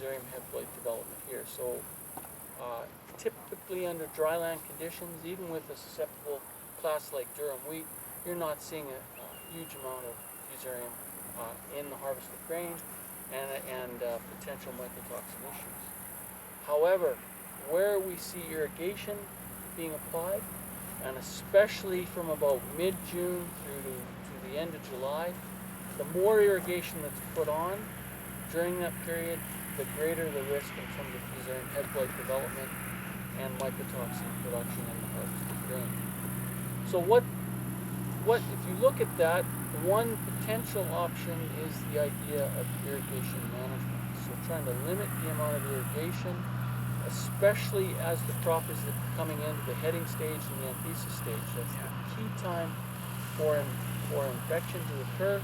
fusarium head blight development here. So typically under dryland conditions, even with a susceptible class like durum wheat, you're not seeing a huge amount of fusarium in the harvested grain and potential mycotoxin issues. However, where we see irrigation being applied, and especially from about mid-June through to the end of July, the more irrigation that's put on during that period, the greater the risk in terms of fusarium head blight development and mycotoxin production in the harvested grain. So if you look at that, one potential option is the idea of irrigation management. So trying to limit the amount of irrigation, especially as the crop is coming into the heading stage and the anthesis stage. That's the key time for infection to occur.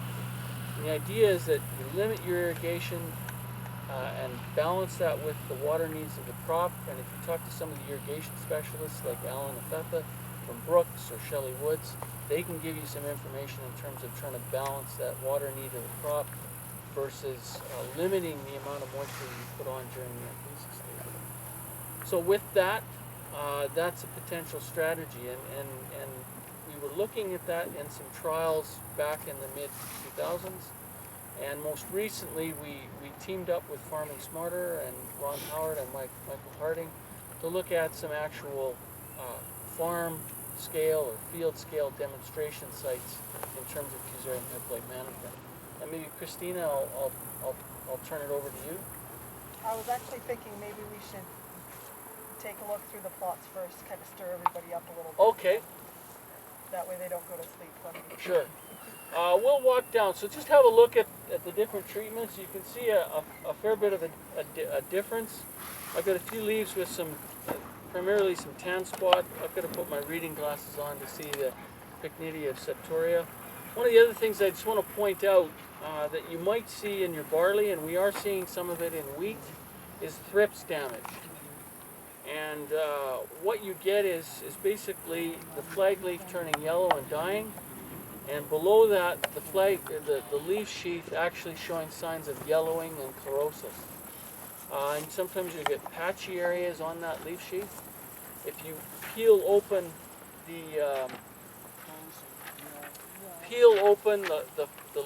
And the idea is that you limit your irrigation and balance that with the water needs of the crop. And if you talk to some of the irrigation specialists like Alan Afefa from Brooks or Shelley Woods, they can give you some information in terms of trying to balance that water need of the crop versus limiting the amount of moisture you put on during the anthesis stage. So with that, that's a potential strategy, and we were looking at that in some trials back in the mid-2000s, and most recently we teamed up with Farming Smarter and Ron Howard and Michael Harding to look at some actual farm scale or field scale demonstration sites in terms of fusarium head blight management. And maybe Christina, I'll turn it over to you. I was actually thinking maybe we should take a look through the plots first, kind of stir everybody up a little bit. Okay. That way they don't go to sleep from you. Sure. We'll walk down. So just have a look at the different treatments. You can see a fair bit of a difference. I've got a few leaves with some, primarily some tan spot. I've got to put my reading glasses on to see the Pycnidia of Septoria. One of the other things I just want to point out that you might see in your barley, and we are seeing some of it in wheat, is thrips damage. And what you get is basically the flag leaf turning yellow and dying, and below that the leaf sheath actually showing signs of yellowing and chlorosis. And sometimes you get patchy areas on that leaf sheath. If you peel open the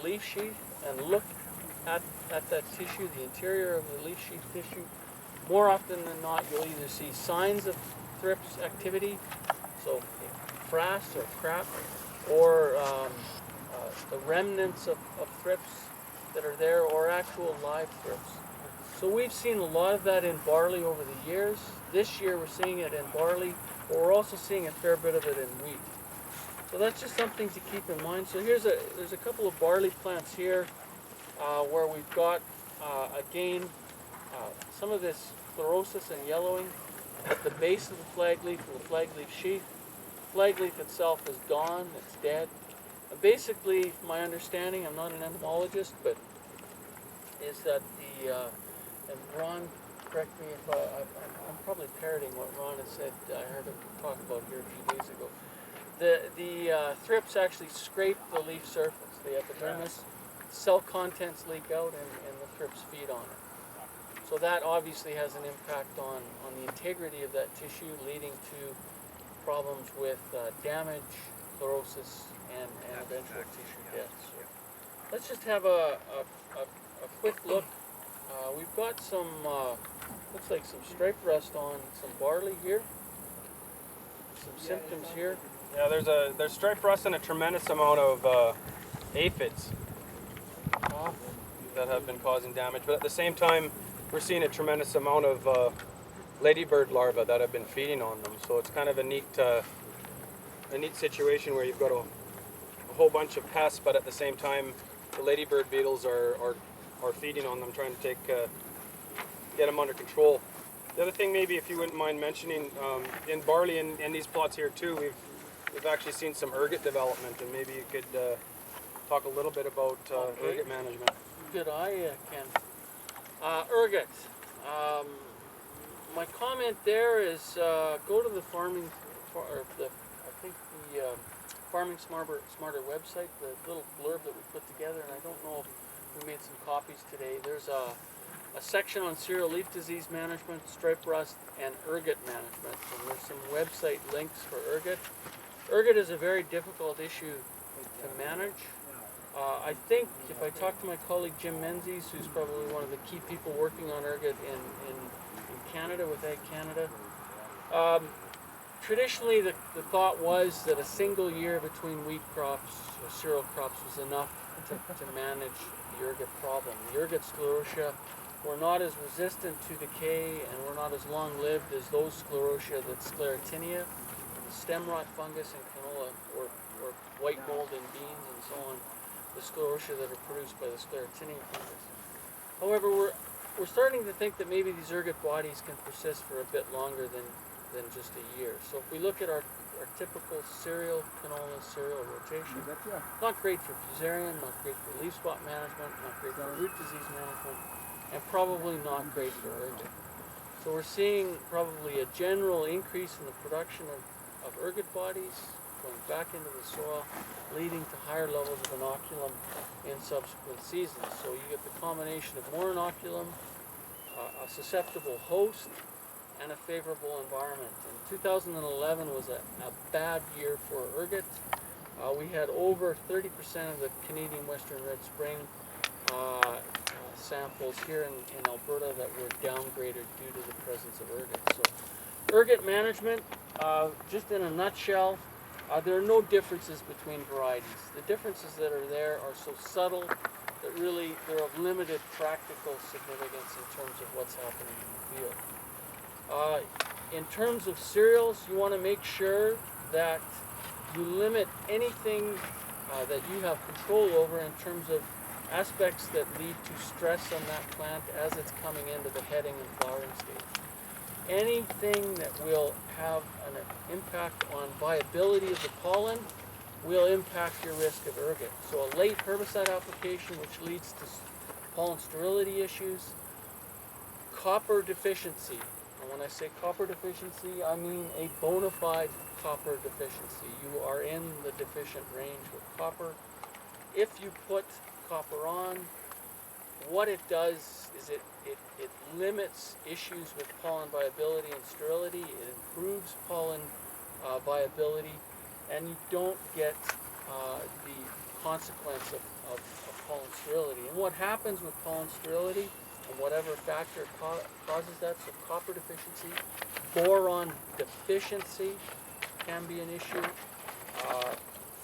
leaf sheath and look at that tissue, the interior of the leaf sheath tissue, more often than not, you'll either see signs of thrips activity, so frass or crap, or the remnants of thrips that are there, or actual live thrips. So we've seen a lot of that in barley over the years. This year we're seeing it in barley, but we're also seeing a fair bit of it in wheat. So that's just something to keep in mind. So there's a couple of barley plants here where we've got, again, some of this chlorosis and yellowing at the base of the flag leaf and the flag leaf sheath. The flag leaf itself is gone, it's dead. And basically, my understanding, I'm not an entomologist, but is that and Ron, correct me if I'm probably parroting what Ron has said, I heard him talk about here a few days ago. The thrips actually scrape the leaf surface, the epidermis, cell contents leak out, and the thrips feed on it. So that obviously has an impact on the integrity of that tissue, leading to problems with damage, chlorosis, and eventual tissue death. So let's just have a quick look. We've got some, looks like some stripe rust on some barley here. Some symptoms here. Yeah, there's stripe rust and a tremendous amount of aphids that have been causing damage. But at the same time, we're seeing a tremendous amount of ladybird larvae that have been feeding on them. So it's kind of a neat situation where you've got a whole bunch of pests, but at the same time, the ladybird beetles are feeding on them, trying to get them under control. The other thing, maybe if you wouldn't mind mentioning, in barley and in these plots here too, we've actually seen some ergot development, and maybe you could talk a little bit about ergot management. Good eye, Ken. Ergot. My comment there is go to the Farming Smarter website, the little blurb that we put together, and I don't know if we made some copies today. There's a section on cereal leaf disease management, stripe rust, and ergot management. And there's some website links for ergot. Ergot is a very difficult issue to manage. I think if I talk to my colleague Jim Menzies, who's probably one of the key people working on ergot in Canada with Ag Canada, traditionally the thought was that a single year between wheat crops or cereal crops was enough to manage the ergot problem. The ergot sclerotia were not as resistant to decay and were not as long-lived as those sclerotia that sclerotinia, the stem rot fungus in canola, or white mold in beans and so on, the sclerotia that are produced by the sclerotinia fungus. However, we're starting to think that maybe these ergot bodies can persist for a bit longer than just a year. So if we look at our typical cereal, canola cereal rotation, not great for fusarium, not great for leaf spot management, not great for root disease management, and probably not great for ergot. So we're seeing probably a general increase in the production of ergot bodies going back into the soil, leading to higher levels of inoculum in subsequent seasons. So you get the combination of more inoculum, a susceptible host, and a favorable environment. And 2011 was a bad year for ergot. We had over 30% of the Canadian Western Red Spring samples here in Alberta that were downgraded due to the presence of ergot. So ergot management, just in a nutshell, there are no differences between varieties. The differences that are there are so subtle that really they're of limited practical significance in terms of what's happening in the field. In terms of cereals, you want to make sure that you limit anything that you have control over in terms of aspects that lead to stress on that plant as it's coming into the heading and flowering stage. Anything that will have an impact on viability of the pollen will impact your risk of ergot. So a late herbicide application, which leads to pollen sterility issues, copper deficiency. And when I say copper deficiency, I mean a bona fide copper deficiency. You are in the deficient range with copper. If you put copper on, what it does is it limits issues with pollen viability and sterility. It improves pollen viability, and you don't get the consequence of pollen sterility. And what happens with pollen sterility, and whatever factor causes that, so copper deficiency, boron deficiency can be an issue,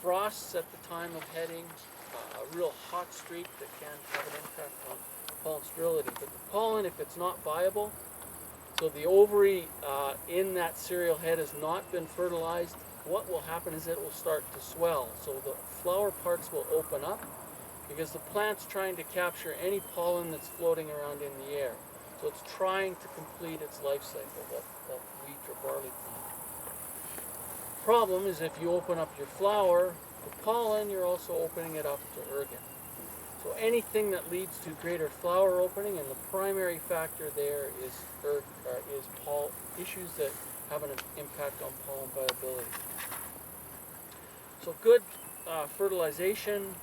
frosts at the time of heading, a real hot streak that can have an impact on pollen sterility. But the pollen, if it's not viable, so the ovary in that cereal head has not been fertilized, what will happen is it will start to swell. So the flower parts will open up because the plant's trying to capture any pollen that's floating around in the air. So it's trying to complete its life cycle, that wheat or barley plant. Problem is if you open up your flower to pollen, you're also opening it up to ergot. So anything that leads to greater flower opening, and the primary factor there is issues that have an impact on pollen viability. So good fertilization,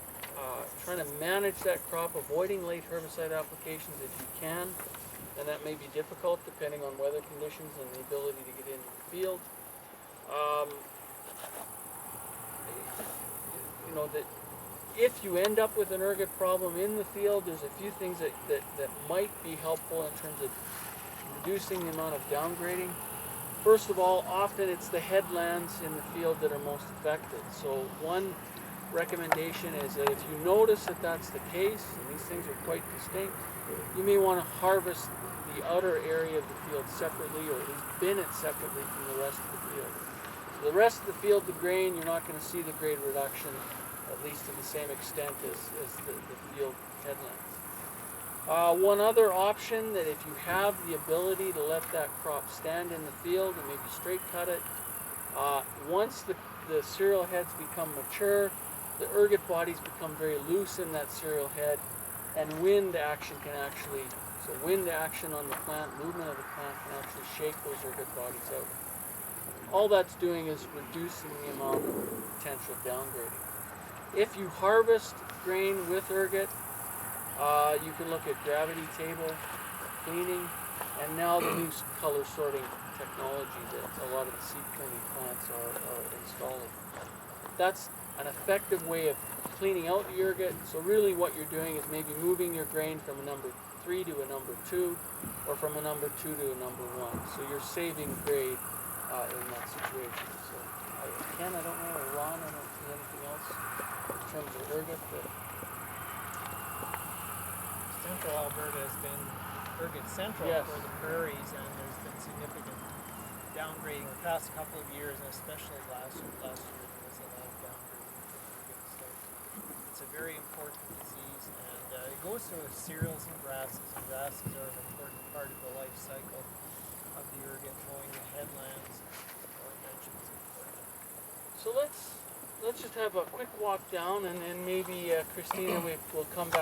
trying to manage that crop, avoiding late herbicide applications if you can, and that may be difficult depending on weather conditions and the ability to get into the field. You know, that if you end up with an ergot problem in the field, there's a few things that might be helpful in terms of reducing the amount of downgrading. First of all, often it's the headlands in the field that are most affected. So one recommendation is that if you notice that that's the case, and these things are quite distinct, you may want to harvest the outer area of the field separately, or at least bin it separately from the rest of the field. So the rest of the field, the grain, you're not going to see the grade reduction, at least to the same extent as the field headlands. One other option, that if you have the ability to let that crop stand in the field and maybe straight cut it, once the cereal heads become mature, the ergot bodies become very loose in that cereal head, and wind action on the plant, movement of the plant can actually shake those ergot bodies out. All that's doing is reducing the amount of potential downgrading. If you harvest grain with ergot, you can look at gravity table. cleaning, and now the new color sorting technology that a lot of the seed pruning plants are installing. That's an effective way of cleaning out the irrigate. So really what you're doing is maybe moving your grain from a number 3 to a number 2, or from a number 2 to a number 1. So you're saving grade in that situation. So Ken, I don't know, or Ron, I don't see anything else in terms of irrigate. But Central Alberta has been irrigate central Yes. for the prairies, and there's been significant downgrading the past couple of years, and especially last year. Last year there was a lot of downgrading for irrigate, so it's a very important disease, and it goes through with cereals and grasses are an important part of the life cycle of the irrigate, mowing the headlands, or mentioned is important. so let's just have a quick walk down, and then maybe Christina, we'll come back.